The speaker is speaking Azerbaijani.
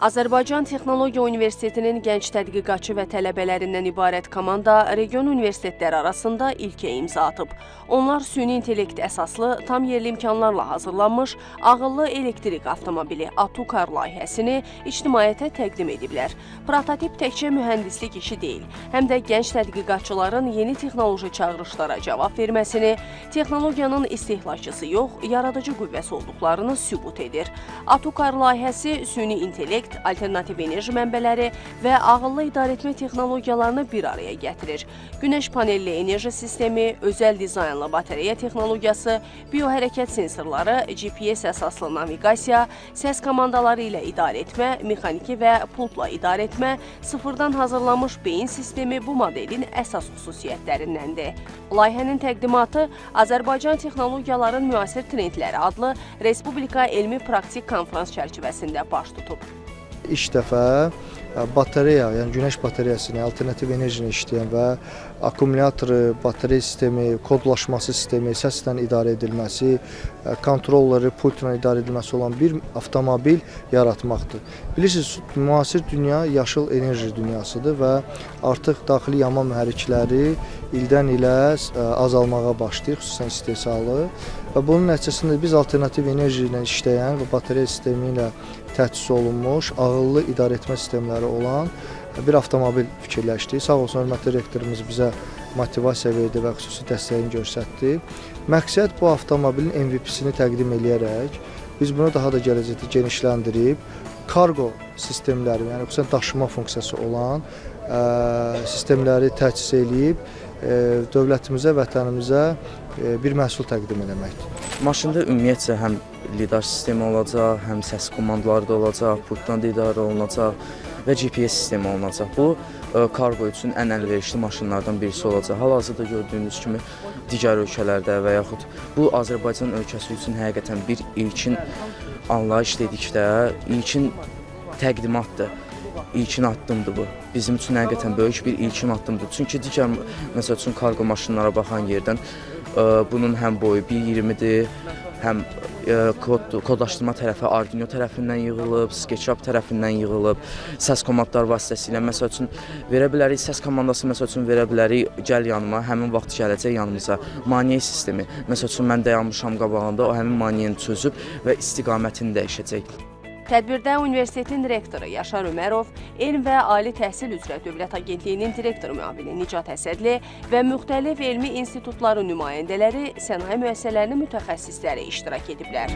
Azərbaycan Texnologiya Universitetinin gənc tədqiqatçı və tələbələrindən ibarət komanda region universitetləri arasında ilkə imza atıb. Onlar süni intellekt əsaslı, tam yerli imkanlarla hazırlanmış ağıllı elektrik avtomobili ATUKAR layihəsini ictimaiyyətə təqdim ediblər. Prototip təkcə mühəndislik işi deyil, həm də gənc tədqiqatçıların yeni texnoloji çağırışlara cavab verməsini, texnologiyanın istehlakçısı yox, yaradıcı qüvvəsi olduqlarını sübut edir. ATUKAR layihəsi süni intellekt, alternativ enerji mənbələri və ağıllı idarəetmə texnologiyalarını bir araya gətirir. Günəş panelli enerji sistemi, özəl dizaynlı batareya texnologiyası, biohərəkət sensorları, GPS əsaslı naviqasiya, səs komandaları ilə idarə etmə, mexaniki və pultla idarə etmə, sıfırdan hazırlanmış beyin sistemi bu modelin əsas xüsusiyyətlərindəndir. Layihənin təqdimatı Azərbaycan Texnologiyaların müasir trendləri adlı Respublika Elmi Praktik Konfrans çərçivəsində baş tutub. İlk dəfə batareya, yəni günəş batareyasını, alternativ enerjini işləyən və akkumulatoru, batareya sistemi, kodlaşması sistemi, səslə idarə edilməsi, kontrolları, pultla idarə edilməsi olan bir avtomobil yaratmaqdır. Bilirsiniz, müasir dünya yaşıl enerji dünyasıdır və artıq daxili yanma mühərrikləri ildən ilə azalmağa başlayır, xüsusən istehsalı. Və bunun nəticəsində biz alternativ enerji ilə işləyən və batareya sistemi ilə təchiz olunmuş, ağıllı idarəetmə sistemləri olan bir avtomobil fikirləşdik. Sağ olsun, hörmətli rektorumuz bizə motivasiya verdi və xüsusi dəstəyini göstərdi. Məqsəd bu avtomobilin MVP-sini təqdim edərək, biz bunu daha da gələcəkdə genişləndirib, kargo sistemləri, yəni xüsusən daşıma funksiyası olan sistemləri təchiz edib, dövlətimizə, vətənimizə bir məhsul təqdim etməkdir. Maşında ümumiyyətcə həm lidar sistemi olacaq, həm səs komandaları da olacaq, pultdan da idarə olunacaq və GPS sistemi olunacaq. Bu, kargo üçün ən əlverişli maşınlardan birisi olacaq. Hal-hazırda gördüyünüz kimi digər ölkələrdə və yaxud bu Azərbaycan ölkəsi üçün həqiqətən bir ilkin anlayış dedikdə, ilkin təqdimatdır. İlkin addımdır bu. Bizim üçün həqiqətən böyük bir ilkin addımdır. Çünki digər, məsəl üçün, kargo maşınlara baxan yerdən bunun həm boyu 1.20-dir, həm kodlaşdırma tərəfi Arduino tərəfindən yığılıb, SketchUp tərəfindən yığılıb, səs komandlar vasitəsilə, məsəl üçün, verə bilərik, səs komandası, məsəl üçün, verə bilərik, gəl yanıma, həmin vaxt gələcək yanımıza, maneə sistemi, məsəl üçün, mən dayanmışam qabağında, o həmin maneəni çözüb və istiqamətini dəyişəcək. Tədbirdə universitetin rektoru Yaşar Ömərov, Elm və Ali Təhsil üzrə Dövlət Agentliyinin direktor müavini Nicat Əsədli və müxtəlif elmi institutların nümayəndələri, sənaye müəssisələrinin mütəxəssisləri iştirak ediblər.